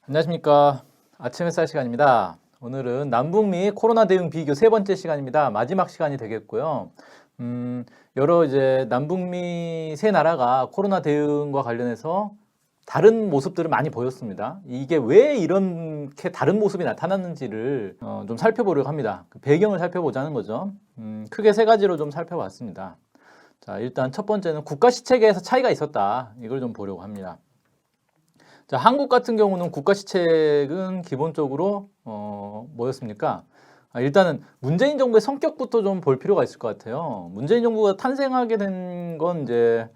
안녕하십니까. 아침 햇살 시간입니다. 오늘은 남북미 코로나 대응 비교 세 번째 시간입니다. 마지막 시간이 되겠고요. 여러 이제 남북미 세 나라가 코로나 대응과 관련해서 다른 모습들을 많이 보였습니다. 이게 왜 이렇게 다른 모습이 나타났는지를 좀 살펴보려고 합니다. 그 배경을 살펴보자는 거죠. 크게 세 가지로 좀 살펴봤습니다. 자, 일단 첫 번째는 국가 시책에서 차이가 있었다. 이걸 좀 보려고 합니다. 자, 한국 같은 경우는 국가 시책은 기본적으로 뭐였습니까? 일단은 문재인 정부의 성격부터 좀 볼 필요가 있을 것 같아요. 문재인 정부가 탄생하게 된 건 이제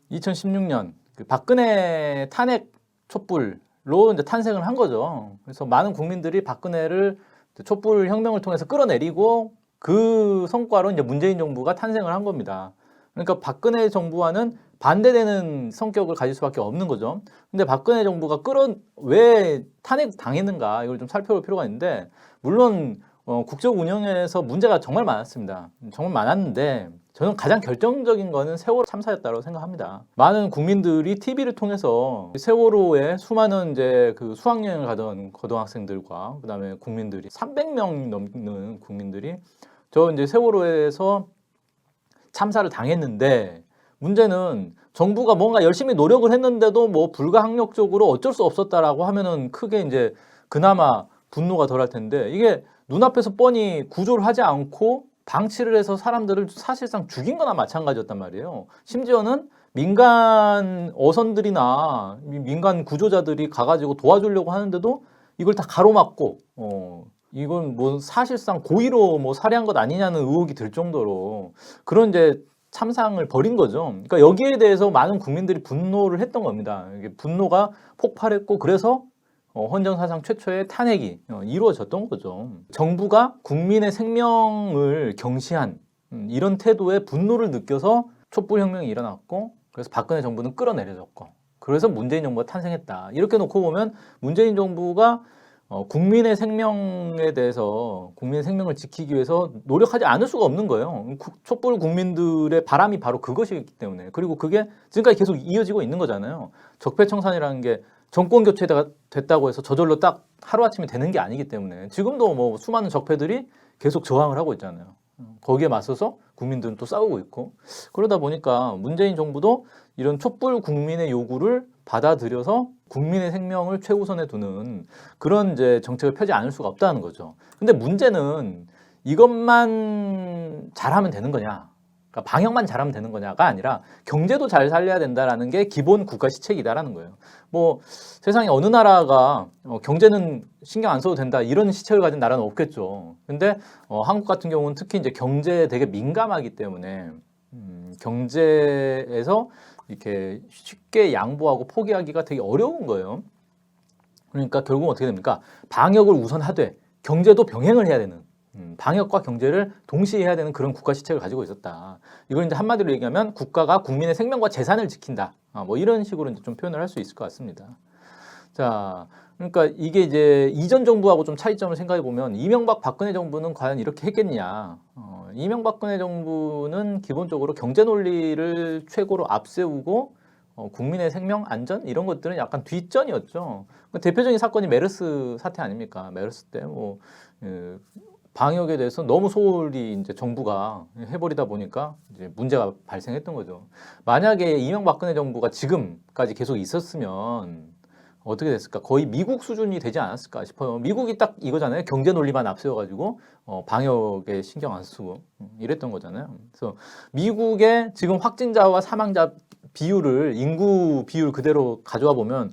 2016년 그 박근혜 탄핵 촛불로 이제 탄생을 한 거죠. 그래서 많은 국민들이 박근혜를 촛불 혁명을 통해서 끌어내리고 그 성과로 이제 문재인 정부가 탄생을 한 겁니다. 그러니까 박근혜 정부와는 반대되는 성격을 가질 수밖에 없는 거죠. 근데 박근혜 정부가 왜 탄핵 당했는가 이걸 좀 살펴볼 필요가 있는데, 물론 국정 운영에서 문제가 정말 많았습니다. 정말 많았는데 저는 가장 결정적인 거는 세월호 참사였다고 생각합니다. 많은 국민들이 TV를 통해서 세월호에 수많은 이제 그 수학여행을 가던 고등학생들과 그다음에 국민들이 300명 넘는 국민들이 저 이제 세월호에서 참사를 당했는데, 문제는 정부가 뭔가 열심히 노력을 했는데도 뭐 불가항력적으로 어쩔 수 없었다라고 하면은 크게 이제 그나마 분노가 덜할 텐데, 이게 눈앞에서 뻔히 구조를 하지 않고 방치를 해서 사람들을 사실상 죽인 거나 마찬가지였단 말이에요. 심지어는 민간 어선들이나 민간 구조자들이 가가지고 도와주려고 하는데도 이걸 다 가로막고 이건 뭐 사실상 고의로 뭐 살해한 것 아니냐는 의혹이 들 정도로 그런 이제 참상을 벌인 거죠. 그러니까 여기에 대해서 많은 국민들이 분노를 했던 겁니다. 이게 분노가 폭발했고, 그래서 헌정사상 최초의 탄핵이 이루어졌던 거죠. 정부가 국민의 생명을 경시한 이런 태도에 분노를 느껴서 촛불혁명이 일어났고, 그래서 박근혜 정부는 끌어내려졌고, 그래서 문재인 정부가 탄생했다. 이렇게 놓고 보면 문재인 정부가 국민의 생명에 대해서, 국민의 생명을 지키기 위해서 노력하지 않을 수가 없는 거예요. 촛불 국민들의 바람이 바로 그것이기 때문에. 그리고 그게 지금까지 계속 이어지고 있는 거잖아요. 적폐청산이라는 게 정권 교체가 됐다고 해서 저절로 딱 하루아침에 되는 게 아니기 때문에 지금도 뭐 수많은 적폐들이 계속 저항을 하고 있잖아요. 거기에 맞서서 국민들은 또 싸우고 있고, 그러다 보니까 문재인 정부도 이런 촛불 국민의 요구를 받아들여서 국민의 생명을 최우선에 두는 그런 이제 정책을 펴지 않을 수가 없다는 거죠. 근데 문제는 이것만 잘하면 되는 거냐, 그러니까 방역만 잘하면 되는 거냐가 아니라 경제도 잘 살려야 된다라는 게 기본 국가 시책이다라는 거예요. 뭐 세상에 어느 나라가 경제는 신경 안 써도 된다 이런 시책을 가진 나라는 없겠죠. 근데 한국 같은 경우는 특히 이제 경제에 되게 민감하기 때문에 경제에서 이렇게 쉽게 양보하고 포기하기가 되게 어려운 거예요. 그러니까 결국 어떻게 됩니까? 방역을 우선하되 경제도 병행을 해야 되는, 방역과 경제를 동시에 해야 되는 그런 국가 시책을 가지고 있었다. 이걸 이제 한마디로 얘기하면 국가가 국민의 생명과 재산을 지킨다. 뭐 이런 식으로 이제 좀 표현을 할 수 있을 것 같습니다. 자, 그러니까 이게 이제 이전 정부하고 좀 차이점을 생각해 보면, 이명박 박근혜 정부는 과연 이렇게 했겠냐? 이명박근혜 정부는 기본적으로 경제 논리를 최고로 앞세우고 국민의 생명 안전 이런 것들은 약간 뒷전이었죠. 대표적인 사건이 메르스 사태 아닙니까? 메르스 때 뭐 방역에 대해서 너무 소홀히 이제 정부가 해버리다 보니까 이제 문제가 발생했던 거죠. 만약에 이명박근혜 정부가 지금까지 계속 있었으면 어떻게 됐을까? 거의 미국 수준이 되지 않았을까 싶어요. 미국이 딱 이거잖아요. 경제 논리만 앞세워가지고 방역에 신경 안 쓰고 이랬던 거잖아요. 그래서 미국의 지금 확진자와 사망자 비율을, 인구 비율 그대로 가져와 보면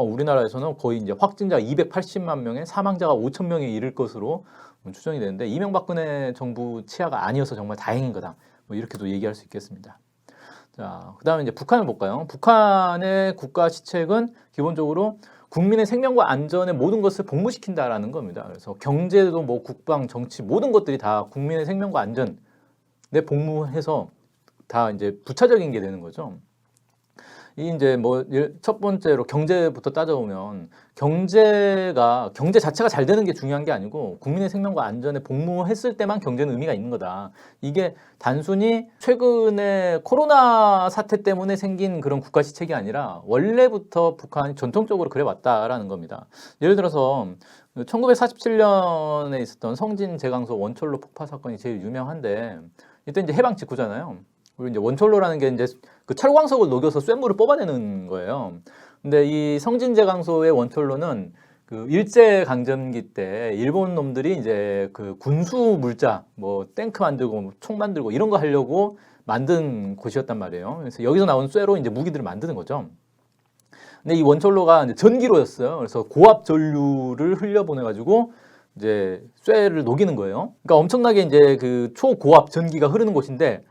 우리나라에서는 거의 이제 확진자가 280만 명에 사망자가 5천 명에 이를 것으로 추정이 되는데, 이명박근혜 정부 치하가 아니어서 정말 다행인 거다. 뭐 이렇게도 얘기할 수 있겠습니다. 자, 그 다음에 이제 북한을 볼까요? 북한의 국가 시책은 기본적으로 국민의 생명과 안전의 모든 것을 복무시킨다라는 겁니다. 그래서 경제도 뭐 국방, 정치 모든 것들이 다 국민의 생명과 안전에 복무해서 다 이제 부차적인 게 되는 거죠. 이 이제 뭐 첫 번째로 경제부터 따져보면 경제 자체가 잘 되는 게 중요한 게 아니고 국민의 생명과 안전에 복무했을 때만 경제는 의미가 있는 거다. 이게 단순히 최근에 코로나 사태 때문에 생긴 그런 국가 시책이 아니라 원래부터 북한이 전통적으로 그래 왔다라는 겁니다. 예를 들어서 1947년에 있었던 성진제강소 원철로 폭파 사건이 제일 유명한데 이때 이제 해방 직후잖아요. 그리고 이제 원철로라는 게 이제 그 철광석을 녹여서 쇳물을 뽑아내는 거예요. 근데 이 성진제강소의 원철로는 그 일제 강점기 때 일본 놈들이 이제 그 군수 물자, 뭐 탱크 만들고 총 만들고 이런 거 하려고 만든 곳이었단 말이에요. 그래서 여기서 나온 쇠로 이제 무기들을 만드는 거죠. 근데 이 원철로가 이제 전기로였어요. 그래서 고압 전류를 흘려보내가지고 이제 쇠를 녹이는 거예요. 그러니까 엄청나게 이제 그 초고압 전기가 흐르는 곳인데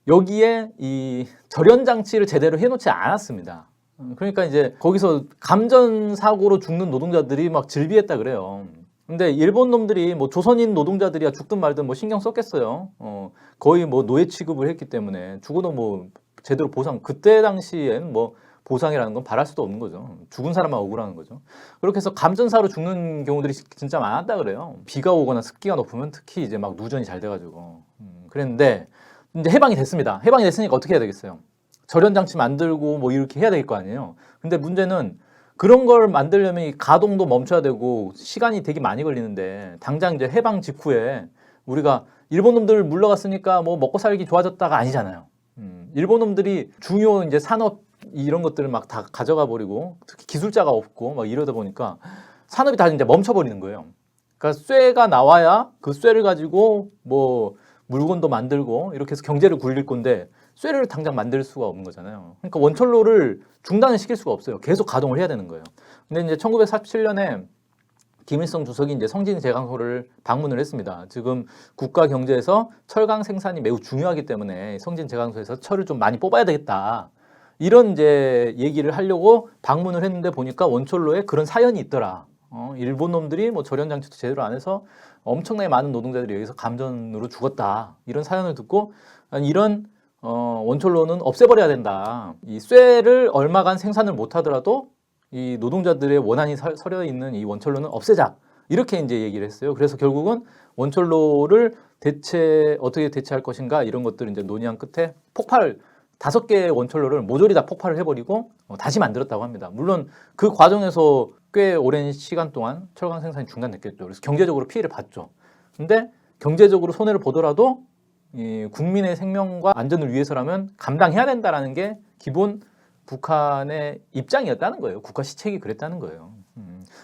여기에 이 절연 장치를 제대로 해놓지 않았습니다. 그러니까 이제 거기서 감전 사고로 죽는 노동자들이 막 질비했다 그래요. 근데 일본 놈들이 뭐 조선인 노동자들이야 죽든 말든 뭐 신경 썼겠어요. 거의 뭐 노예 취급을 했기 때문에 죽어도 뭐 제대로 보상, 그때 당시엔 뭐 보상이라는 건 바랄 수도 없는 거죠. 죽은 사람만 억울한 거죠. 그렇게 해서 감전사로 죽는 경우들이 진짜 많았다 그래요. 비가 오거나 습기가 높으면 특히 이제 막 누전이 잘 돼가지고 그랬는데 이제 해방이 됐습니다. 해방이 됐으니까 어떻게 해야 되겠어요? 절연장치 만들고 뭐 이렇게 해야 될 거 아니에요. 근데 문제는 그런 걸 만들려면 이 가동도 멈춰야 되고 시간이 되게 많이 걸리는데 당장 이제 해방 직후에 우리가 일본 놈들 물러갔으니까 뭐 먹고 살기 좋아졌다가 아니잖아요. 일본 놈들이 중요 이제 산업 이런 것들을 막 다 가져가 버리고 특히 기술자가 없고 막 이러다 보니까 산업이 다 이제 멈춰버리는 거예요. 그러니까 쇠가 나와야 그 쇠를 가지고 뭐 물건도 만들고 이렇게 해서 경제를 굴릴 건데 쇠를 당장 만들 수가 없는 거잖아요. 그러니까 원철로를 중단을 시킬 수가 없어요. 계속 가동을 해야 되는 거예요. 근데 이제 1947년에 김일성 주석이 이제 성진제강소를 방문을 했습니다. 지금 국가 경제에서 철강 생산이 매우 중요하기 때문에 성진제강소에서 철을 좀 많이 뽑아야 되겠다. 이런 이제 얘기를 하려고 방문을 했는데 보니까 원철로에 그런 사연이 있더라. 일본 놈들이 뭐 절연 장치도 제대로 안 해서 엄청나게 많은 노동자들이 여기서 감전으로 죽었다. 이런 사연을 듣고 이런 원철로는 없애버려야 된다. 이 쇠를 얼마간 생산을 못 하더라도 이 노동자들의 원한이 서려 있는 이 원철로는 없애자. 이렇게 이제 얘기를 했어요. 그래서 결국은 원철로를 어떻게 대체할 것인가 이런 것들을 이제 논의한 끝에 5개의 원철로를 모조리 다 폭발을 해버리고 다시 만들었다고 합니다. 물론 그 과정에서 꽤 오랜 시간 동안 철강 생산이 중단됐겠죠. 그래서 경제적으로 피해를 봤죠. 근데 경제적으로 손해를 보더라도 이 국민의 생명과 안전을 위해서라면 감당해야 된다라는 게 기본 북한의 입장이었다는 거예요. 국가 시책이 그랬다는 거예요.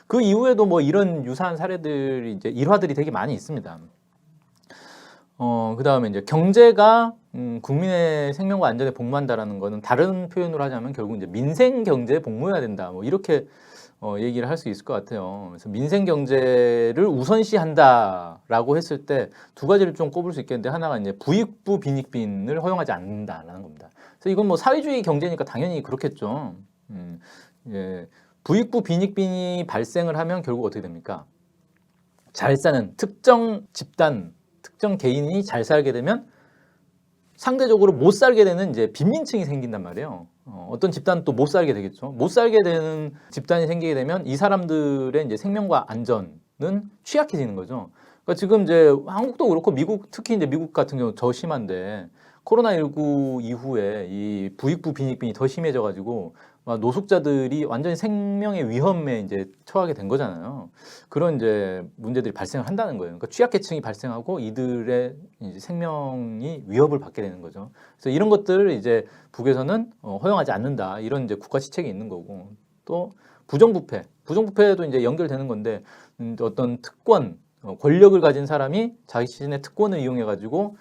그 이후에도 뭐 이런 유사한 사례들이 이제 일화들이 되게 많이 있습니다. 그 다음에 이제 경제가 국민의 생명과 안전에 복무한다라는 거는 다른 표현으로 하자면 결국 이제 민생 경제에 복무해야 된다. 뭐 이렇게 얘기를 할 수 있을 것 같아요. 그래서 민생 경제를 우선시한다라고 했을 때 두 가지를 좀 꼽을 수 있겠는데 하나가 이제 부익부 빈익빈을 허용하지 않는다라는 겁니다. 그래서 이건 뭐 사회주의 경제니까 당연히 그렇겠죠. 예, 부익부 빈익빈이 발생을 하면 결국 어떻게 됩니까? 잘 사는 특정 집단, 특정 개인이 잘 살게 되면 상대적으로 못 살게 되는 이제 빈민층이 생긴단 말이에요. 어떤 집단은 또 못 살게 되겠죠. 못 살게 되는 집단이 생기게 되면 이 사람들의 이제 생명과 안전은 취약해지는 거죠. 그러니까 지금 이제 한국도 그렇고 미국, 특히 이제 미국 같은 경우 더 심한데 코로나19 이후에 이 부익부 빈익빈이 더 심해져가지고 노숙자들이 완전히 생명의 위험에 이제 처하게 된 거잖아요. 그런 이제 문제들이 발생을 한다는 거예요. 그러니까 취약계층이 발생하고 이들의 이제 생명이 위협을 받게 되는 거죠. 그래서 이런 것들을 이제 북에서는 허용하지 않는다. 이런 이제 국가 시책이 있는 거고 또 부정부패도 이제 연결되는 건데 어떤 특권, 권력을 가진 사람이 자신의 특권을 이용해 가지고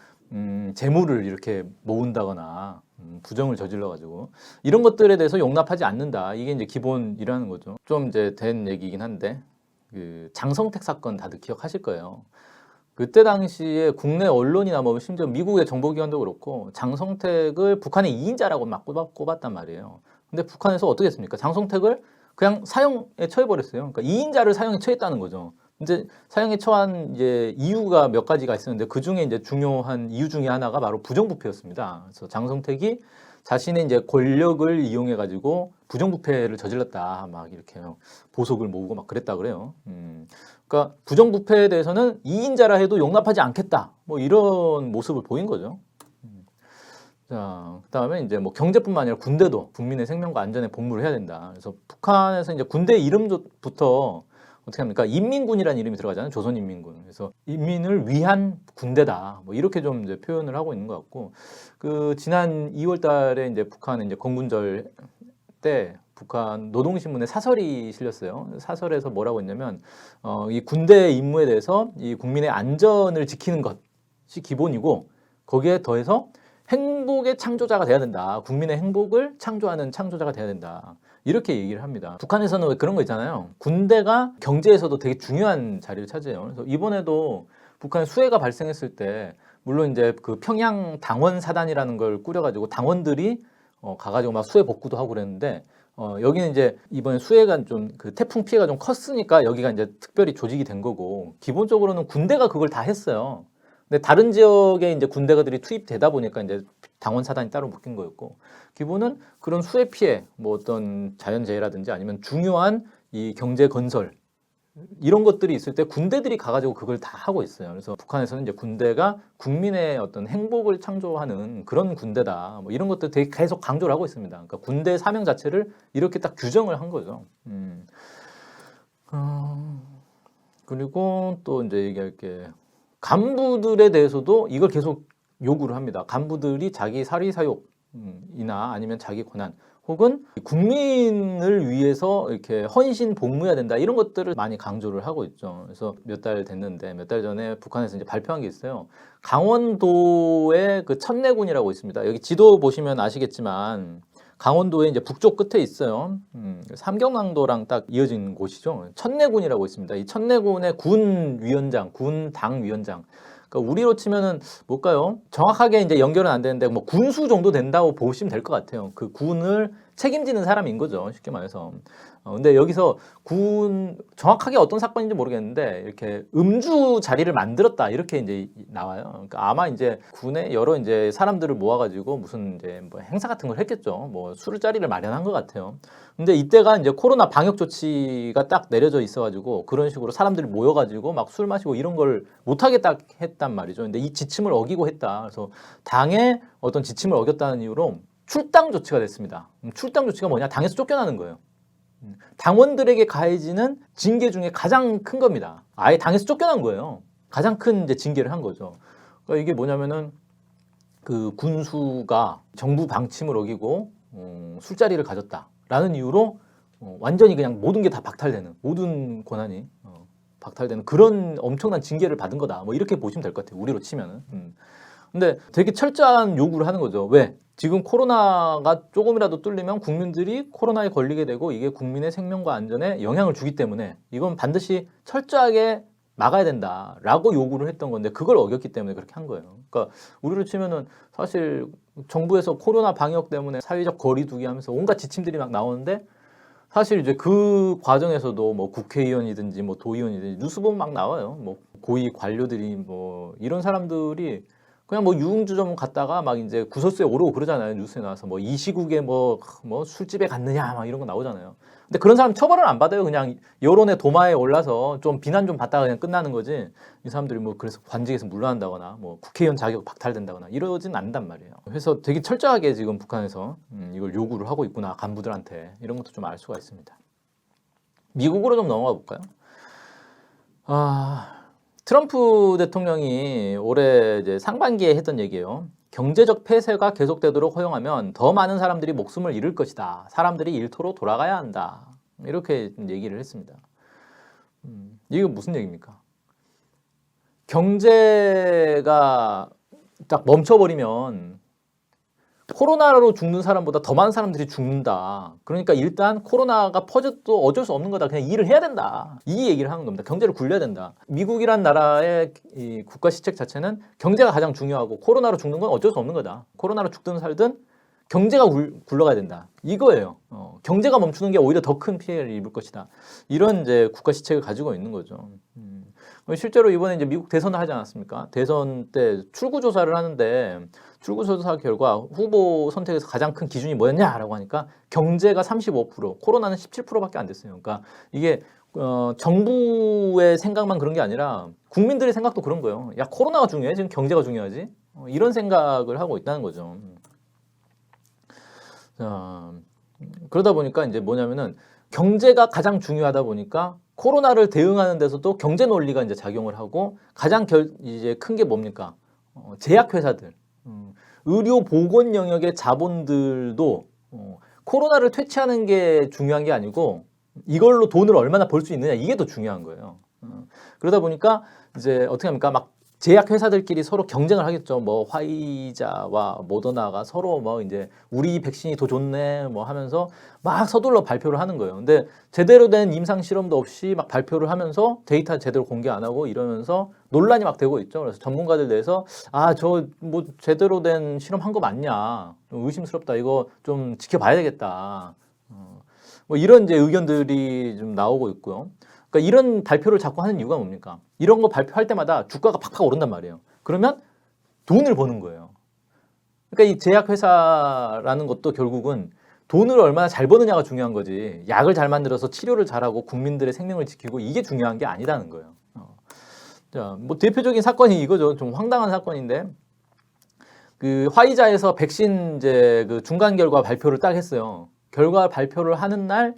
재물을 이렇게 모은다거나 부정을 저질러가지고 이런 것들에 대해서 용납하지 않는다. 이게 이제 기본이라는 거죠. 좀 이제 된 얘기긴 한데 그 장성택 사건 다들 기억하실 거예요. 그때 당시에 국내 언론이나 뭐 심지어 미국의 정보기관도 그렇고 장성택을 북한의 2인자라고 막 꼽았단 말이에요. 근데 북한에서 어떻게 했습니까? 장성택을 그냥 사형에 처해버렸어요. 그러니까 2인자를 사형에 처했다는 거죠. 이제 사형에 처한 이제 이유가 몇 가지가 있었는데 그 중에 이제 중요한 이유 중에 하나가 바로 부정부패였습니다. 그래서 장성택이 자신의 이제 권력을 이용해 가지고 부정부패를 저질렀다 막 이렇게 보석을 모으고 막 그랬다 그래요. 그러니까 부정부패에 대해서는 이인자라 해도 용납하지 않겠다 뭐 이런 모습을 보인 거죠. 자, 그다음에 이제 뭐 경제뿐만 아니라 군대도 국민의 생명과 안전에 복무를 해야 된다. 그래서 북한에서 이제 군대 이름부터 어떻게 합니까? 인민군이라는 이름이 들어가잖아요. 조선인민군. 그래서 인민을 위한 군대다. 뭐 이렇게 좀 이제 표현을 하고 있는 것 같고, 그 지난 2월달에 이제 북한의 이제 건군절 때 북한 노동신문에 사설이 실렸어요. 사설에서 뭐라고 했냐면, 이 군대 임무에 대해서 이 국민의 안전을 지키는 것이 기본이고, 거기에 더해서 행복의 창조자가 돼야 된다. 국민의 행복을 창조하는 창조자가 돼야 된다. 이렇게 얘기를 합니다. 북한에서는 왜 그런 거 있잖아요. 군대가 경제에서도 되게 중요한 자리를 차지해요. 그래서 이번에도 북한에 수해가 발생했을 때 물론 이제 그 평양 당원 사단이라는 걸 꾸려가지고 당원들이 가가지고 막 수해 복구도 하고 그랬는데 여기는 이제 이번에 수해가 좀 그 태풍 피해가 좀 컸으니까 여기가 이제 특별히 조직이 된 거고 기본적으로는 군대가 그걸 다 했어요. 근데 다른 지역에 이제 군대가들이 투입되다 보니까 이제 당원 사단이 따로 묶인 거였고 기본은 그런 수해 피해 뭐 어떤 자연재해라든지 아니면 중요한 이 경제 건설 이런 것들이 있을 때 군대들이 가가지고 그걸 다 하고 있어요. 그래서 북한에서는 이제 군대가 국민의 어떤 행복을 창조하는 그런 군대다. 뭐 이런 것들 되게 계속 강조를 하고 있습니다. 그러니까 군대 사명 자체를 이렇게 딱 규정을 한 거죠. 그리고 또 이제 얘기할 게 간부들에 대해서도 이걸 계속 요구를 합니다. 간부들이 자기 사리사욕이나 아니면 자기 권한 혹은 국민을 위해서 이렇게 헌신 복무해야 된다 이런 것들을 많이 강조를 하고 있죠. 그래서 몇 달 됐는데 몇 달 전에 북한에서 이제 발표한 게 있어요. 강원도의 그 천내군이라고 있습니다. 여기 지도 보시면 아시겠지만 강원도의 이제 북쪽 끝에 있어요. 삼경강도랑 딱 이어진 곳이죠. 천내군이라고 있습니다. 이 천내군의 군 위원장, 군 당 위원장. 그러니까 우리로 치면은 뭘까요? 정확하게 이제 연결은 안 되는데 뭐 군수 정도 된다고 보시면 될 것 같아요. 그 군을 책임지는 사람인 거죠. 쉽게 말해서. 근데 여기서 정확하게 어떤 사건인지 모르겠는데 이렇게 음주 자리를 만들었다 이렇게 이제 나와요. 그러니까 아마 이제 군에 여러 이제 사람들을 모아가지고 무슨 이제 뭐 행사 같은 걸 했겠죠. 뭐 술자리를 마련한 것 같아요. 근데 이때가 이제 코로나 방역 조치가 딱 내려져 있어가지고 그런 식으로 사람들이 모여가지고 막 술 마시고 이런 걸 못하게 딱 했단 말이죠. 근데 이 지침을 어기고 했다. 그래서 당의 어떤 지침을 어겼다는 이유로 출당 조치가 됐습니다. 출당 조치가 뭐냐? 당에서 쫓겨나는 거예요. 당원들에게 가해지는 징계 중에 가장 큰 겁니다. 아예 당에서 쫓겨난 거예요. 가장 큰 이제 징계를 한 거죠. 그러니까 이게 뭐냐면은 그 군수가 정부 방침을 어기고 술자리를 가졌다라는 이유로 완전히 그냥 모든 게 다 박탈되는 모든 권한이 박탈되는 그런 엄청난 징계를 받은 거다. 뭐 이렇게 보시면 될 것 같아요. 우리로 치면은. 근데 되게 철저한 요구를 하는 거죠. 왜? 지금 코로나가 조금이라도 뚫리면 국민들이 코로나에 걸리게 되고 이게 국민의 생명과 안전에 영향을 주기 때문에 이건 반드시 철저하게 막아야 된다라고 요구를 했던 건데 그걸 어겼기 때문에 그렇게 한 거예요. 그러니까 우리로 치면은 사실 정부에서 코로나 방역 때문에 사회적 거리 두기 하면서 온갖 지침들이 막 나오는데 사실 이제 그 과정에서도 뭐 국회의원이든지 뭐 도의원이든지 뉴스 보면 막 나와요. 뭐 고위 관료들이 뭐 이런 사람들이 그냥 뭐 유흥주점 갔다가 막 이제 구설수에 오르고 그러잖아요. 뉴스에 나와서 뭐 이 시국에 뭐 술집에 갔느냐 막 이런 거 나오잖아요. 근데 그런 사람 처벌을 안 받아요. 그냥 여론의 도마에 올라서 좀 비난 좀 받다가 그냥 끝나는 거지. 이 사람들이 뭐 그래서 관직에서 물러난다거나 뭐 국회의원 자격 박탈된다거나 이러진 않는단 말이에요. 그래서 되게 철저하게 지금 북한에서 이걸 요구를 하고 있구나 간부들한테 이런 것도 좀 알 수가 있습니다. 미국으로 좀 넘어가 볼까요? 트럼프 대통령이 올해 이제 상반기에 했던 얘기예요. 경제적 폐쇄가 계속되도록 허용하면 더 많은 사람들이 목숨을 잃을 것이다. 사람들이 일터로 돌아가야 한다. 이렇게 얘기를 했습니다. 이게 무슨 얘기입니까? 경제가 딱 멈춰버리면 코로나로 죽는 사람보다 더 많은 사람들이 죽는다. 그러니까 일단 코로나가 퍼져도 어쩔 수 없는 거다. 그냥 일을 해야 된다. 이 얘기를 하는 겁니다. 경제를 굴려야 된다. 미국이란 나라의 이 국가 시책 자체는 경제가 가장 중요하고 코로나로 죽는 건 어쩔 수 없는 거다. 코로나로 죽든 살든 경제가 굴러가야 된다. 이거예요. 경제가 멈추는 게 오히려 더 큰 피해를 입을 것이다. 이런 이제 국가 시책을 가지고 있는 거죠. 실제로 이번에 이제 미국 대선을 하지 않았습니까? 대선 때 출구 조사를 하는데 출구조사 결과 후보 선택에서 가장 큰 기준이 뭐였냐라고 하니까 경제가 35%, 코로나는 17%밖에 안 됐어요. 그러니까 이게 정부의 생각만 그런 게 아니라 국민들의 생각도 그런 거예요. 야, 코로나가 중요해? 지금 경제가 중요하지? 이런 생각을 하고 있다는 거죠. 자, 그러다 보니까 이제 뭐냐면은 경제가 가장 중요하다 보니까 코로나를 대응하는 데서도 경제 논리가 이제 작용을 하고 가장 이제 큰 게 뭡니까? 제약회사들, 의료 보건 영역의 자본들도 코로나를 퇴치하는 게 중요한 게 아니고 이걸로 돈을 얼마나 벌 수 있느냐 이게 더 중요한 거예요. 그러다 보니까 이제 어떻게 합니까? 막 제약 회사들끼리 서로 경쟁을 하겠죠. 뭐 화이자와 모더나가 서로 뭐 이제 우리 백신이 더 좋네 뭐 하면서 막 서둘러 발표를 하는 거예요. 근데 제대로 된 임상 실험도 없이 막 발표를 하면서 데이터 제대로 공개 안 하고 이러면서 논란이 막 되고 있죠. 그래서 전문가들 내에서 저 뭐 제대로 된 실험 한 거 맞냐? 좀 의심스럽다. 이거 좀 지켜봐야 되겠다. 뭐 이런 이제 의견들이 좀 나오고 있고요. 그러니까 이런 발표를 자꾸 하는 이유가 뭡니까? 이런 거 발표할 때마다 주가가 팍팍 오른단 말이에요. 그러면 돈을 버는 거예요. 그러니까 이 제약회사라는 것도 결국은 돈을 얼마나 잘 버느냐가 중요한 거지. 약을 잘 만들어서 치료를 잘하고 국민들의 생명을 지키고 이게 중요한 게 아니라는 거예요. 자, 뭐 대표적인 사건이 이거죠. 좀 황당한 사건인데 그 화이자에서 백신 이제 그 중간 결과 발표를 딱 했어요. 결과 발표를 하는 날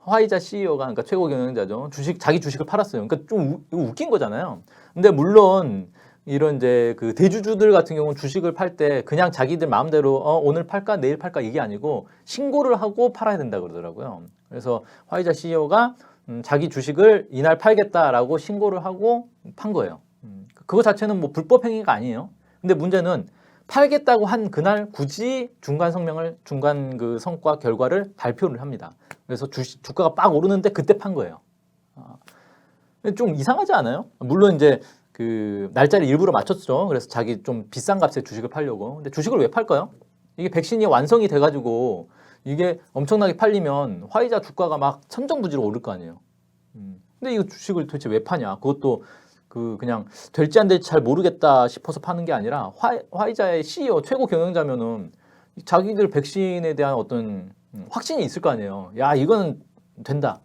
화이자 CEO가 그러니까 최고 경영자죠. 자기 주식을 팔았어요. 그러니까 좀 웃긴 거잖아요. 근데 물론 이런 이제 그 대주주들 같은 경우는 주식을 팔 때 그냥 자기들 마음대로 오늘 팔까 내일 팔까 이게 아니고 신고를 하고 팔아야 된다 그러더라고요. 그래서 화이자 CEO가 자기 주식을 이날 팔겠다라고 신고를 하고 판 거예요. 그거 자체는 뭐 불법 행위가 아니에요. 근데 문제는 팔겠다고 한 그날 굳이 중간 그 성과 결과를 발표를 합니다. 그래서 주가가 빡 오르는데 그때 판 거예요. 좀 이상하지 않아요? 물론 이제 그 날짜를 일부러 맞췄죠. 그래서 자기 좀 비싼 값에 주식을 팔려고. 근데 주식을 왜 팔까요? 이게 백신이 완성이 돼가지고 이게 엄청나게 팔리면 화이자 주가가 막 천정부지로 오를 거 아니에요. 근데 이거 주식을 도대체 왜 파냐? 그것도 그냥 될지 안 될지 잘 모르겠다 싶어서 파는 게 아니라 화이자의 CEO 최고 경영자면은 자기들 백신에 대한 어떤 확신이 있을 거 아니에요. 야, 이거는 된다.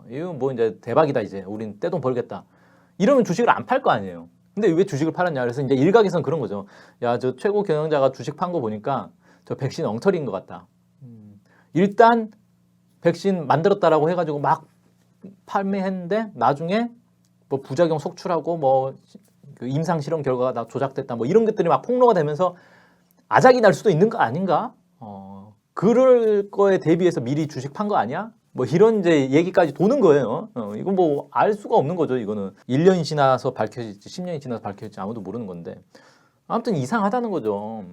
이건 뭐 이제 대박이다 이제. 우린 떼돈 벌겠다. 이러면 주식을 안 팔 거 아니에요. 근데 왜 주식을 팔았냐? 그래서 이제 일각에서는 그런 거죠. 야, 저 최고 경영자가 주식 판 거 보니까 저 백신 엉터리인 것 같다. 일단 백신 만들었다라고 해가지고 막 판매했는데 나중에 뭐 부작용 속출하고 뭐 그 임상 실험 결과가 다 조작됐다 뭐 이런 것들이 막 폭로가 되면서 아작이 날 수도 있는 거 아닌가? 그럴 거에 대비해서 미리 주식 판 거 아니야? 뭐 이런 이제 얘기까지 도는 거예요. 이건 뭐 알 수가 없는 거죠. 이거는 1년이 지나서 밝혀질지 10년이 지나서 밝혀질지 아무도 모르는 건데 아무튼 이상하다는 거죠.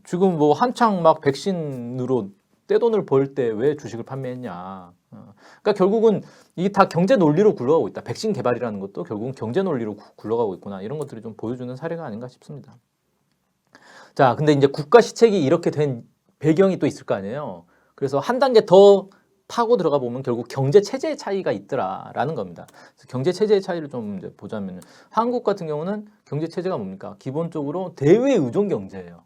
지금 뭐 한창 막 백신으로 떼돈을 벌 때 왜 주식을 판매했냐. 그러니까 결국은 이게 다 경제 논리로 굴러가고 있다. 백신 개발이라는 것도 결국은 경제 논리로 굴러가고 있구나. 이런 것들이 좀 보여주는 사례가 아닌가 싶습니다. 자, 근데 이제 국가 시책이 이렇게 된 배경이 또 있을 거 아니에요. 그래서 한 단계 더 파고 들어가 보면 결국 경제 체제의 차이가 있더라라는 겁니다. 그래서 경제 체제의 차이를 좀 이제 보자면 한국 같은 경우는 경제 체제가 뭡니까? 기본적으로 대외 의존 경제예요.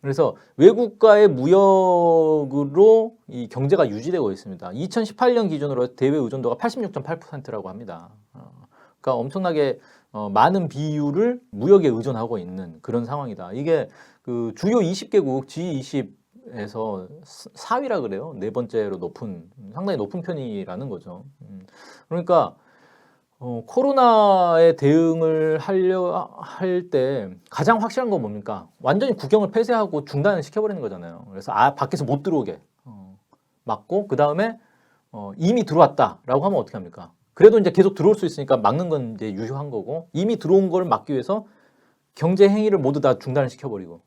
그래서 외국과의 무역으로 이 경제가 유지되고 있습니다. 2018년 기준으로 대외 의존도가 86.8%라고 합니다. 그러니까 엄청나게 많은 비율을 무역에 의존하고 있는 그런 상황이다. 이게 그 주요 20개국 G20에서 4위라 그래요. 네 번째로 상당히 높은 편이라는 거죠. 그러니까 코로나에 대응을 할 때 가장 확실한 건 뭡니까? 완전히 국경을 폐쇄하고 중단을 시켜버리는 거잖아요. 그래서 밖에서 못 들어오게 막고 그 다음에 이미 들어왔다라고 하면 어떻게 합니까? 그래도 이제 계속 들어올 수 있으니까 막는 건 이제 유효한 거고 이미 들어온 걸 막기 위해서 경제 행위를 모두 다 중단을 시켜버리고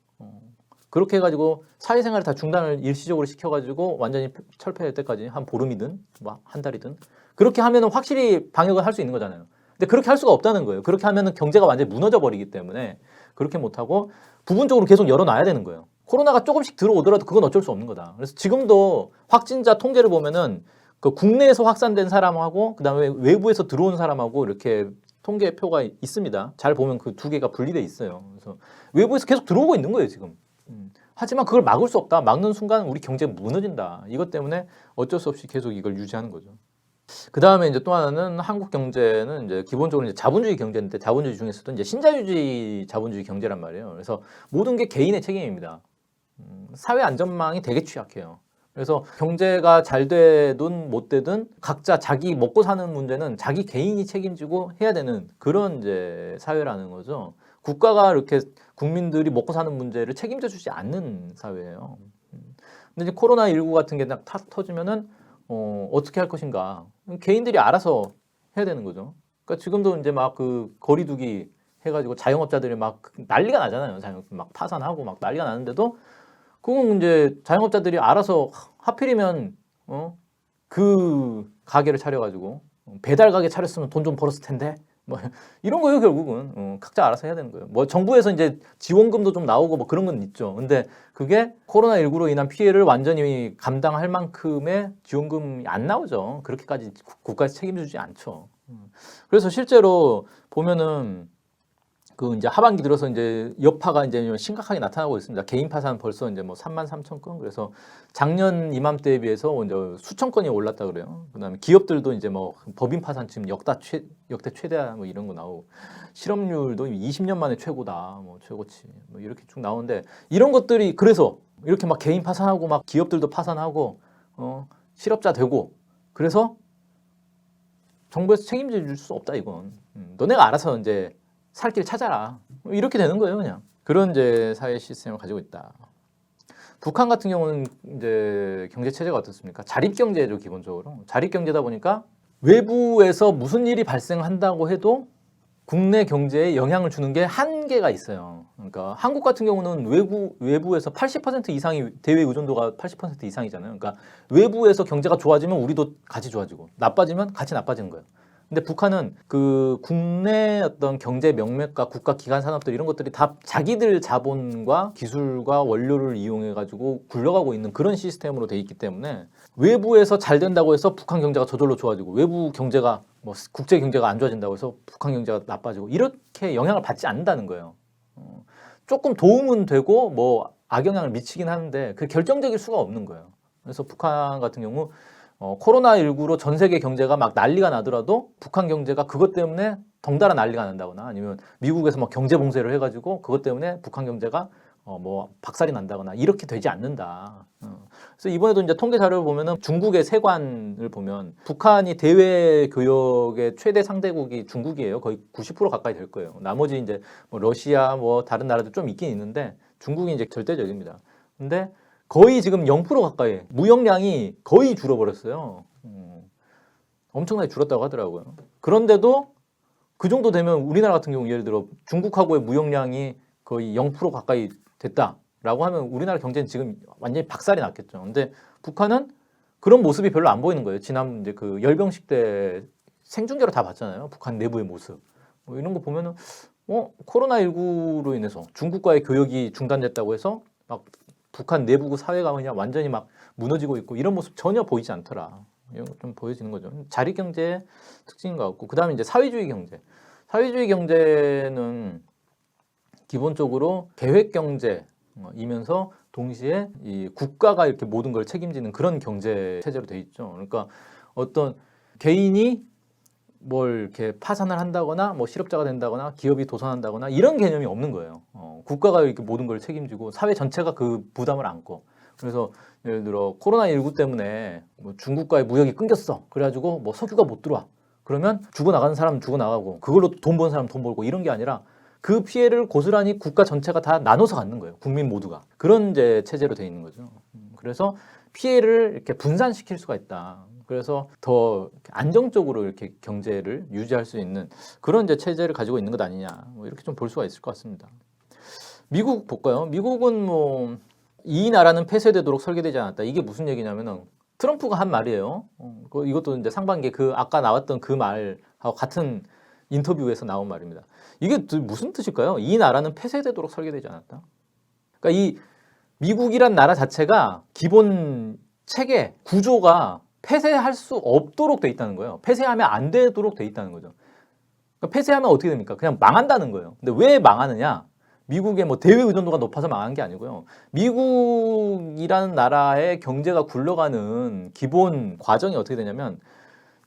그렇게 해가지고 사회생활을 다 중단을 일시적으로 시켜가지고 완전히 철폐될 때까지 한 보름이든 뭐 한 달이든 그렇게 하면은 확실히 방역을 할 수 있는 거잖아요. 근데 그렇게 할 수가 없다는 거예요. 그렇게 하면은 경제가 완전히 무너져 버리기 때문에 그렇게 못하고 부분적으로 계속 열어놔야 되는 거예요. 코로나가 조금씩 들어오더라도 그건 어쩔 수 없는 거다. 그래서 지금도 확진자 통계를 보면은 그 국내에서 확산된 사람하고 그다음에 외부에서 들어온 사람하고 이렇게 통계표가 있습니다. 잘 보면 그 두 개가 분리돼 있어요. 그래서 외부에서 계속 들어오고 있는 거예요, 지금. 하지만 그걸 막을 수 없다. 막는 순간 우리 경제가 무너진다. 이것 때문에 어쩔 수 없이 계속 이걸 유지하는 거죠. 그 다음에 이제 또 하나는 한국 경제는 이제 기본적으로 이제 자본주의 경제인데 자본주의 중에서도 이제 신자유주의 자본주의 경제란 말이에요. 그래서 모든 게 개인의 책임입니다. 사회 안전망이 되게 취약해요. 그래서 경제가 잘 되든 못 되든 각자 자기 먹고 사는 문제는 자기 개인이 책임지고 해야 되는 그런 이제 사회라는 거죠. 국가가 이렇게 국민들이 먹고 사는 문제를 책임져 주지 않는 사회예요. 근데 이제 코로나19 같은 게 딱 터지면은 어떻게 할 것인가? 개인들이 알아서 해야 되는 거죠. 그러니까 지금도 이제 막 그 거리두기 해가지고 자영업자들이 막 난리가 나잖아요. 막 파산하고 막 난리가 나는데도 그건 이제 자영업자들이 알아서 하필이면 그 가게를 차려가지고 배달 가게 차렸으면 돈 좀 벌었을 텐데 뭐 이런 거예요. 결국은 각자 알아서 해야 되는 거예요. 뭐 정부에서 이제 지원금도 좀 나오고 뭐 그런 건 있죠. 근데 그게 코로나19로 인한 피해를 완전히 감당할 만큼의 지원금이 안 나오죠. 그렇게까지 국가에서 책임지지 않죠. 그래서 실제로 보면은 그 이제 하반기 들어서 이제 여파가 이제 심각하게 나타나고 있습니다. 개인 파산 벌써 이제 뭐 33,000건. 그래서 작년 이맘때에 비해서 이제 수천 건이 올랐다 그래요. 그다음에 기업들도 이제 뭐 법인 파산 지금 역대 최대야 뭐 이런 거 나오고 실업률도 20년 만에 최고다. 뭐 최고치. 뭐 이렇게 쭉 나오는데 이런 것들이 그래서 이렇게 막 개인 파산하고 막 기업들도 파산하고 실업자 되고 그래서 정부에서 책임져 줄 수 없다 이건. 너네가 알아서 이제 살 길 찾아라. 이렇게 되는 거예요, 그냥. 그런 이제 사회 시스템을 가지고 있다. 북한 같은 경우는 이제 경제 체제가 어떻습니까? 자립 경제죠, 기본적으로. 자립 경제다 보니까 외부에서 무슨 일이 발생한다고 해도 국내 경제에 영향을 주는 게 한계가 있어요. 그러니까 한국 같은 경우는 외부에서 80% 이상이 대외 의존도가 80% 이상이잖아요. 그러니까 외부에서 경제가 좋아지면 우리도 같이 좋아지고 나빠지면 같이 나빠지는 거예요. 근데 북한은 그 국내 어떤 경제 명맥과 국가 기관 산업들 이런 것들이 다 자기들 자본과 기술과 원료를 이용해 가지고 굴러가고 있는 그런 시스템으로 돼 있기 때문에 외부에서 잘 된다고 해서 북한 경제가 저절로 좋아지고 외부 경제가 뭐 국제 경제가 안 좋아진다고 해서 북한 경제가 나빠지고 이렇게 영향을 받지 않는다는 거예요. 조금 도움은 되고 뭐 악영향을 미치긴 하는데 그 결정적일 수가 없는 거예요. 그래서 북한 같은 경우 코로나19로 전 세계 경제가 막 난리가 나더라도 북한 경제가 그것 때문에 덩달아 난리가 난다거나 아니면 미국에서 막 경제 봉쇄를 해가지고 그것 때문에 북한 경제가 뭐 박살이 난다거나 이렇게 되지 않는다. 그래서 이번에도 이제 통계 자료를 보면은 중국의 세관을 보면 북한이 대외 교역의 최대 상대국이 중국이에요. 거의 90% 가까이 될 거예요. 나머지 이제 뭐 러시아 뭐 다른 나라도 좀 있긴 있는데 중국이 이제 절대적입니다. 근데 거의 지금 0% 가까이 무역량이 거의 줄어버렸어요. 엄청나게 줄었다고 하더라고요. 그런데도 그 정도 되면 우리나라 같은 경우 예를 들어 중국하고의 무역량이 거의 0% 가까이 됐다라고 하면 우리나라 경제는 지금 완전히 박살이 났겠죠. 근데 북한은 그런 모습이 별로 안 보이는 거예요. 지난 이제 그 열병식 때 생중계로 다 봤잖아요. 북한 내부의 모습. 뭐 이런 거 보면은 코로나19로 인해서 중국과의 교역이 중단됐다고 해서 막 북한 내부 사회가 그냥 완전히 막 무너지고 있고 이런 모습 전혀 보이지 않더라. 이런 거 좀 보여지는 거죠. 자립 경제의 특징인 것 같고 그다음에 이제 사회주의 경제. 사회주의 경제는 기본적으로 계획 경제이면서 동시에 이 국가가 이렇게 모든 걸 책임지는 그런 경제 체제로 돼 있죠. 그러니까 어떤 개인이 뭘 이렇게 파산을 한다거나 뭐 실업자가 된다거나 기업이 도산한다거나 이런 개념이 없는 거예요. 국가가 이렇게 모든 걸 책임지고 사회 전체가 그 부담을 안고 그래서 예를 들어 코로나19 때문에 뭐 중국과의 무역이 끊겼어. 그래가지고 뭐 석유가 못 들어와. 그러면 죽어나가는 사람은 죽어나가고 그걸로 돈 버는 사람은 돈 벌고 이런 게 아니라 그 피해를 고스란히 국가 전체가 다 나눠서 갖는 거예요. 국민 모두가. 그런 이제 체제로 돼 있는 거죠. 그래서 피해를 이렇게 분산시킬 수가 있다. 그래서 더 안정적으로 이렇게 경제를 유지할 수 있는 그런 이제 체제를 가지고 있는 것 아니냐. 뭐 이렇게 좀 볼 수가 있을 것 같습니다. 미국 볼까요? 미국은 뭐 이 나라는 폐쇄되도록 설계되지 않았다. 이게 무슨 얘기냐면은 트럼프가 한 말이에요. 이것도 이제 상반기에 그 아까 나왔던 그 말하고 같은 인터뷰에서 나온 말입니다. 이게 무슨 뜻일까요? 이 나라는 폐쇄되도록 설계되지 않았다. 그러니까 이 미국이란 나라 자체가 기본 체계, 구조가 폐쇄할 수 없도록 돼 있다는 거예요. 폐쇄하면 안 되도록 돼 있다는 거죠. 그러니까 폐쇄하면 어떻게 됩니까? 그냥 망한다는 거예요. 근데 왜 망하느냐? 미국의 뭐 대외 의존도가 높아서 망한 게 아니고요. 미국이라는 나라의 경제가 굴러가는 기본 과정이 어떻게 되냐면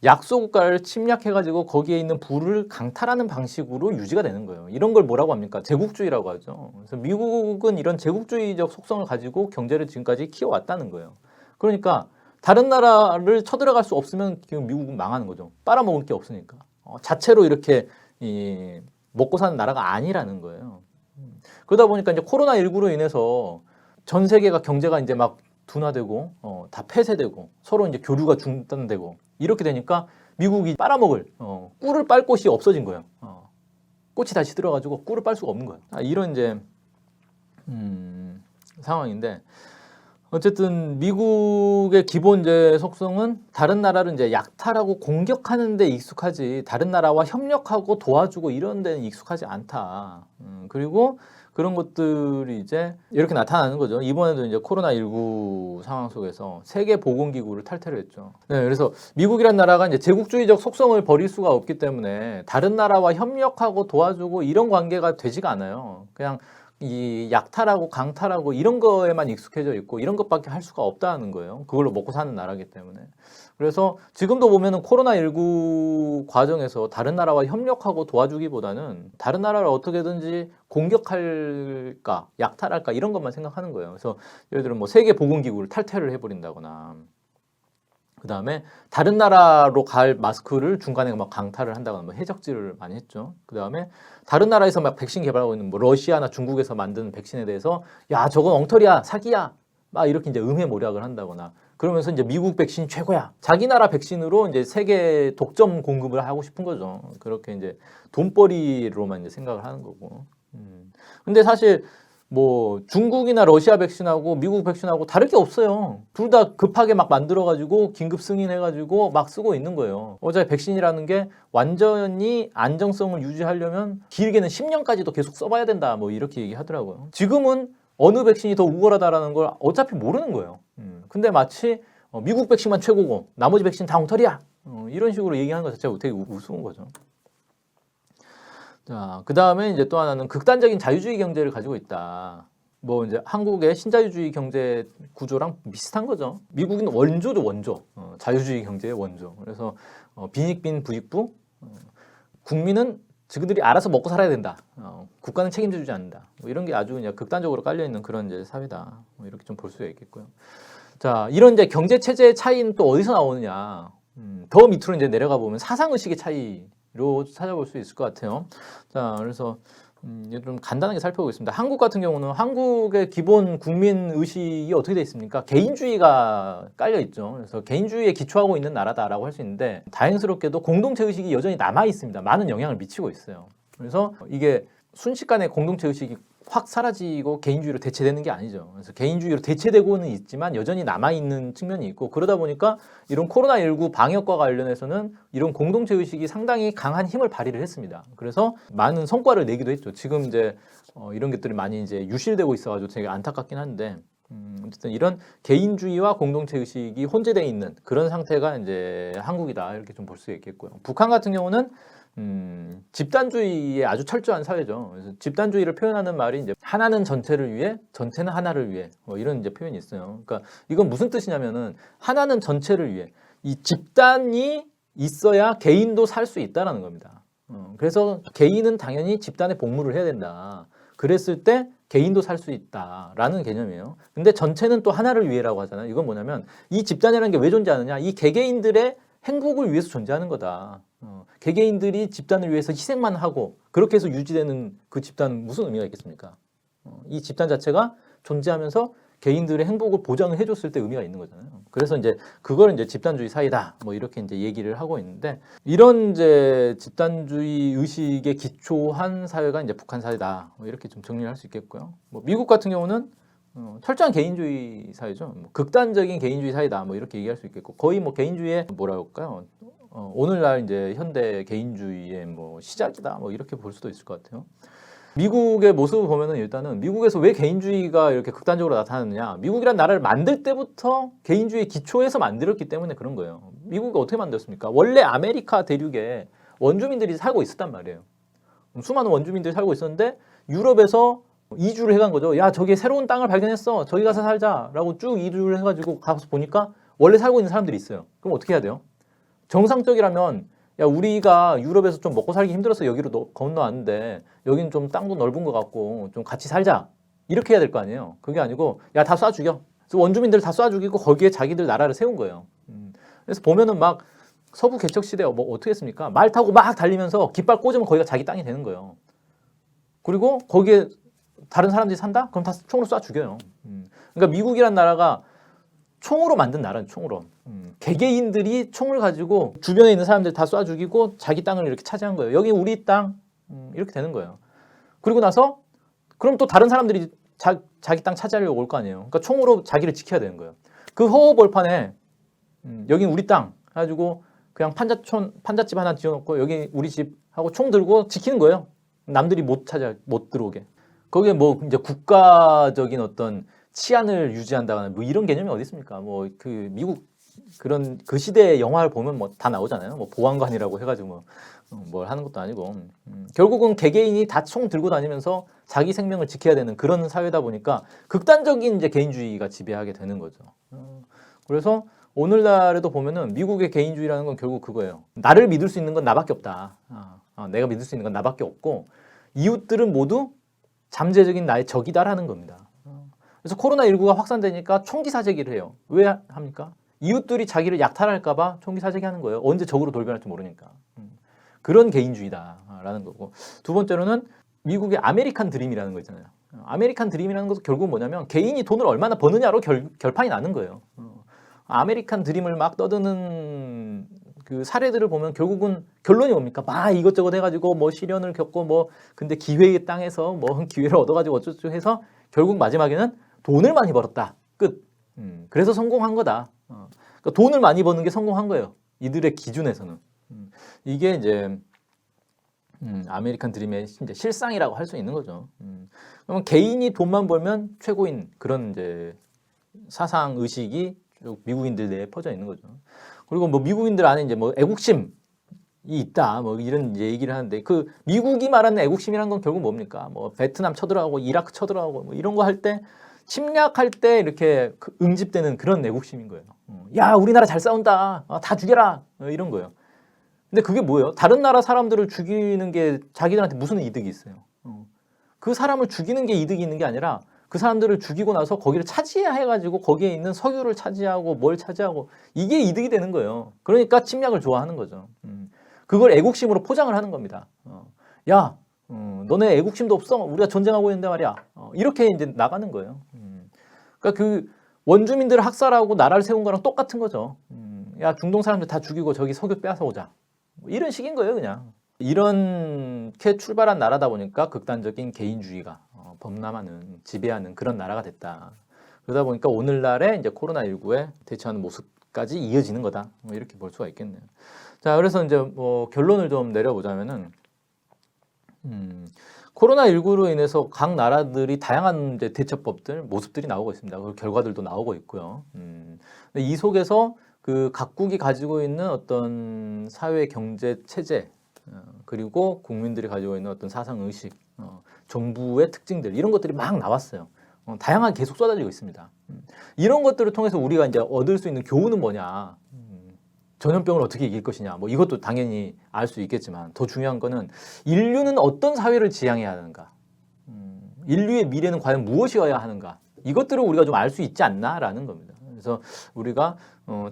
약소 국가를 침략해가지고 거기에 있는 부를 강탈하는 방식으로 유지가 되는 거예요. 이런 걸 뭐라고 합니까? 제국주의라고 하죠. 그래서 미국은 이런 제국주의적 속성을 가지고 경제를 지금까지 키워왔다는 거예요. 그러니까 다른 나라를 쳐들어갈 수 없으면 지금 미국은 망하는 거죠. 빨아먹을 게 없으니까. 자체로 이렇게 먹고 사는 나라가 아니라는 거예요. 그러다 보니까 이제 코로나19로 인해서 전 세계가 경제가 이제 막 둔화되고 다 폐쇄되고 서로 이제 교류가 중단되고 이렇게 되니까 미국이 빨아먹을 꿀을 빨 곳이 없어진 거예요. 꽃이 다시 들어가지고 꿀을 빨 수가 없는 거예요. 이런 이제 상황인데 어쨌든 미국의 기본 이제 속성은 다른 나라를 이제 약탈하고 공격하는 데 익숙하지 다른 나라와 협력하고 도와주고 이런 데는 익숙하지 않다. 그리고 그런 것들이 이제 이렇게 나타나는 거죠. 이번에도 이제 코로나19 상황 속에서 세계보건기구를 탈퇴를 했죠. 네, 그래서 미국이란 나라가 이제 제국주의적 속성을 버릴 수가 없기 때문에 다른 나라와 협력하고 도와주고 이런 관계가 되지가 않아요. 그냥 이 약탈하고 강탈하고 이런 거에만 익숙해져 있고 이런 것밖에 할 수가 없다는 거예요. 그걸로 먹고 사는 나라이기 때문에. 그래서 지금도 보면은 코로나19 과정에서 다른 나라와 협력하고 도와주기보다는 다른 나라를 어떻게든지 공격할까, 약탈할까 이런 것만 생각하는 거예요. 그래서 예를 들어 뭐 세계보건기구를 탈퇴를 해버린다거나 그 다음에 다른 나라로 갈 마스크를 중간에 막 강탈을 한다거나 뭐 해적질을 많이 했죠. 그 다음에 다른 나라에서 막 백신 개발하고 있는 뭐 러시아나 중국에서 만든 백신에 대해서 야 저건 엉터리야 사기야 막 이렇게 이제 응해모략을 한다거나 그러면서 이제 미국 백신 최고야 자기 나라 백신으로 이제 세계 독점 공급을 하고 싶은 거죠. 그렇게 이제 돈벌이로만 이제 생각을 하는 거고. 근데 사실 뭐 중국이나 러시아 백신하고 미국 백신하고 다를 게 없어요. 둘 다 급하게 막 만들어가지고 긴급 승인해가지고 막 쓰고 있는 거예요. 어차피 백신이라는 게 완전히 안정성을 유지하려면 길게는 10년까지도 계속 써봐야 된다 뭐 이렇게 얘기하더라고요. 지금은 어느 백신이 더 우월하다라는 걸 어차피 모르는 거예요. 근데 마치 미국 백신만 최고고 나머지 백신 다 엉터리야 이런 식으로 얘기하는 것 자체가 되게 우스운 거죠. 자, 그 다음에 이제 또 하나는 극단적인 자유주의 경제를 가지고 있다. 뭐 이제 한국의 신자유주의 경제 구조랑 비슷한 거죠. 미국은 원조죠, 원조. 자유주의 경제의 원조. 그래서 빈익빈 부익부. 국민은 지그들이 알아서 먹고 살아야 된다. 국가는 책임져 주지 않는다. 뭐 이런 게 아주 그냥 극단적으로 깔려 있는 그런 이제 사회다. 뭐 이렇게 좀 볼 수가 있겠고요. 자, 이런 이제 경제 체제의 차이는 또 어디서 나오느냐? 더 밑으로 이제 내려가 보면 사상 의식의 차이로 찾아볼 수 있을 것 같아요. 자, 그래서 좀 간단하게 살펴보겠습니다. 한국 같은 경우는 한국의 기본 국민 의식이 어떻게 되어 있습니까? 개인주의가 깔려 있죠. 그래서 개인주의에 기초하고 있는 나라다라고 할 수 있는데 다행스럽게도 공동체 의식이 여전히 남아 있습니다. 많은 영향을 미치고 있어요. 그래서 이게 순식간에 공동체 의식이 확 사라지고 개인주의로 대체되는 게 아니죠. 그래서 개인주의로 대체되고는 있지만 여전히 남아있는 측면이 있고 그러다 보니까 이런 코로나19 방역과 관련해서는 이런 공동체 의식이 상당히 강한 힘을 발휘를 했습니다. 그래서 많은 성과를 내기도 했죠. 지금 이제 이런 것들이 많이 이제 유실되고 있어가지고 되게 안타깝긴 한데 어쨌든 이런 개인주의와 공동체 의식이 혼재되어 있는 그런 상태가 이제 한국이다 이렇게 좀 볼 수 있겠고요. 북한 같은 경우는 집단주의에 아주 철저한 사회죠. 그래서 집단주의를 표현하는 말이 이제 하나는 전체를 위해, 전체는 하나를 위해 뭐 이런 이제 표현이 있어요. 그러니까 이건 무슨 뜻이냐면은 하나는 전체를 위해 이 집단이 있어야 개인도 살 수 있다라는 겁니다. 그래서 개인은 당연히 집단에 복무를 해야 된다. 그랬을 때 개인도 살 수 있다라는 개념이에요. 근데 전체는 또 하나를 위해라고 하잖아요. 이건 뭐냐면 이 집단이라는 게 왜 존재하느냐? 이 개개인들의 행복을 위해서 존재하는 거다. 개개인들이 집단을 위해서 희생만 하고 그렇게 해서 유지되는 그 집단은 무슨 의미가 있겠습니까? 이 집단 자체가 존재하면서 개인들의 행복을 보장을 해줬을 때 의미가 있는 거잖아요. 그래서 이제 그걸 이제 집단주의 사회다 뭐 이렇게 이제 얘기를 하고 있는데 이런 이제 집단주의 의식에 기초한 사회가 이제 북한 사회다 뭐 이렇게 좀 정리를 할 수 있겠고요. 뭐 미국 같은 경우는 철저한 개인주의 사회죠. 뭐 극단적인 개인주의 사회다 뭐 이렇게 얘기할 수 있겠고 거의 뭐 개인주의의 뭐라 할까요? 오늘날 이제 현대 개인주의의 뭐 시작이다 뭐 이렇게 볼 수도 있을 것 같아요. 미국의 모습을 보면은 일단은 미국에서 왜 개인주의가 이렇게 극단적으로 나타나느냐? 미국이란 나라를 만들 때부터 개인주의 기초에서 만들었기 때문에 그런 거예요. 미국이 어떻게 만들었습니까? 원래 아메리카 대륙에 원주민들이 살고 있었단 말이에요. 수많은 원주민들이 살고 있었는데 유럽에서 이주를 해간 거죠. 야, 저기 새로운 땅을 발견했어. 저기 가서 살자라고 쭉 이주를 해가지고 가서 보니까 원래 살고 있는 사람들이 있어요. 그럼 어떻게 해야 돼요? 정상적이라면 야, 우리가 유럽에서 좀 먹고 살기 힘들어서 여기로 건너왔는데 여기는 좀 땅도 넓은 것 같고 좀 같이 살자. 이렇게 해야 될 거 아니에요. 그게 아니고 야, 다 쏴 죽여. 그래서 원주민들 다 쏴 죽이고 거기에 자기들 나라를 세운 거예요. 그래서 보면은 막 서부 개척 시대 뭐 어떻게 했습니까? 말 타고 막 달리면서 깃발 꽂으면 거기가 자기 땅이 되는 거예요. 그리고 거기에 다른 사람들이 산다? 그럼 다 총으로 쏴 죽여요. 그러니까 미국이란 나라가 총으로 만든 나라는 총으로. 개개인들이 총을 가지고 주변에 있는 사람들 다 쏴 죽이고 자기 땅을 이렇게 차지한 거예요. 여기 우리 땅 이렇게 되는 거예요. 그리고 나서 그럼 또 다른 사람들이 자기 땅 차지하려고 올 거 아니에요. 그러니까 총으로 자기를 지켜야 되는 거예요. 그 허허벌판에 여긴 우리 땅 해가지고 그냥 판잣집 하나 지어놓고 여기 우리 집 하고 총 들고 지키는 거예요. 남들이 못 들어오게. 거기에 뭐 이제 국가적인 어떤 치안을 유지한다거나 뭐 이런 개념이 어디 있습니까? 뭐 그 미국 그런 그 시대의 영화를 보면 뭐 다 나오잖아요. 뭐 보안관이라고 해가지고 뭐 뭘 하는 것도 아니고 결국은 개개인이 다 총 들고 다니면서 자기 생명을 지켜야 되는 그런 사회다 보니까 극단적인 이제 개인주의가 지배하게 되는 거죠. 그래서 오늘날에도 보면은 미국의 개인주의라는 건 결국 그거예요. 나를 믿을 수 있는 건 나밖에 없다. 내가 믿을 수 있는 건 나밖에 없고 이웃들은 모두 잠재적인 나의 적이다라는 겁니다. 그래서 코로나19가 확산되니까 총기 사재기를 해요. 왜 합니까? 이웃들이 자기를 약탈할까 봐 총기 사재기 하는 거예요. 언제 적으로 돌변할지 모르니까. 그런 개인주의다라는 거고. 두 번째로는 미국의 아메리칸 드림이라는 거 있잖아요. 아메리칸 드림이라는 것은 결국은 뭐냐면 개인이 돈을 얼마나 버느냐로 결판이 나는 거예요. 아메리칸 드림을 막 떠드는 그 사례들을 보면 결국은 결론이 뭡니까? 막 이것저것 해가지고 뭐 시련을 겪고 뭐 근데 기회의 땅에서 뭐 기회를 얻어가지고 어쩌고 해서 결국 마지막에는 돈을 많이 벌었다. 끝. 그래서 성공한 거다. 그러니까 돈을 많이 버는 게 성공한 거예요. 이들의 기준에서는. 이게 이제 아메리칸 드림의 이제 실상이라고 할 수 있는 거죠. 그러면 개인이 돈만 벌면 최고인 그런 이제 사상 의식이 미국인들 내에 퍼져 있는 거죠. 그리고 뭐 미국인들 안에 이제 뭐 애국심이 있다, 뭐 이런 얘기를 하는데 그 미국이 말하는 애국심이란 건 결국 뭡니까? 뭐 베트남 쳐들어가고 이라크 쳐들어가고 뭐 이런 거 할 때 침략할 때 이렇게 응집되는 그런 애국심인 거예요. 야, 우리나라 잘 싸운다, 다 죽여라, 이런 거예요. 근데 그게 뭐예요? 다른 나라 사람들을 죽이는 게 자기들한테 무슨 이득이 있어요? 그 사람을 죽이는 게 이득이 있는 게 아니라 그 사람들을 죽이고 나서 거기를 차지해가지고 거기에 있는 석유를 차지하고 뭘 차지하고 이게 이득이 되는 거예요. 그러니까 침략을 좋아하는 거죠. 그걸 애국심으로 포장을 하는 겁니다. 야, 너네 애국심도 없어? 우리가 전쟁하고 있는데 말이야. 이렇게 이제 나가는 거예요. 그러니까 그 원주민들을 학살하고 나라를 세운 거랑 똑같은 거죠. 야, 중동 사람들 다 죽이고 저기 석유 빼앗아오자. 이런 식인 거예요, 그냥. 이렇게 출발한 나라다 보니까 극단적인 개인주의가 범람하는, 지배하는 그런 나라가 됐다. 그러다 보니까 오늘날의 이제 코로나19에 대처하는 모습까지 이어지는 거다. 뭐 이렇게 볼 수가 있겠네요. 자, 그래서 이제 뭐 결론을 좀 내려보자면은, 코로나19로 인해서 각 나라들이 다양한 이제 대처법들, 모습들이 나오고 있습니다. 그 결과들도 나오고 있고요. 근데 이 속에서 그 각국이 가지고 있는 어떤 사회, 경제, 체제, 그리고 국민들이 가지고 있는 어떤 사상 의식, 정부의 특징들 이런 것들이 막 나왔어요. 다양하게 계속 쏟아지고 있습니다. 이런 것들을 통해서 우리가 이제 얻을 수 있는 교훈은 뭐냐? 전염병을 어떻게 이길 것이냐? 뭐 이것도 당연히 알 수 있겠지만 더 중요한 거는 인류는 어떤 사회를 지향해야 하는가? 인류의 미래는 과연 무엇이어야 하는가? 이것들을 우리가 좀 알 수 있지 않나라는 겁니다. 그래서 우리가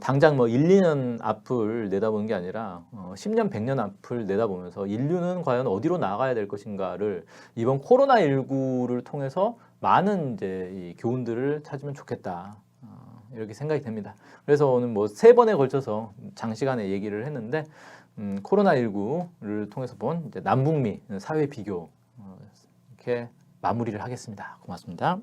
당장 뭐 1, 2년 앞을 내다보는 게 아니라 10년, 100년 앞을 내다보면서 인류는 과연 어디로 나가야 될 것인가를 이번 코로나19를 통해서 많은 이제 이 교훈들을 찾으면 좋겠다. 이렇게 생각이 됩니다. 그래서 오늘 뭐 3번에 걸쳐서 장시간에 얘기를 했는데 코로나19를 통해서 본 이제 남북미 사회 비교 이렇게 마무리를 하겠습니다. 고맙습니다.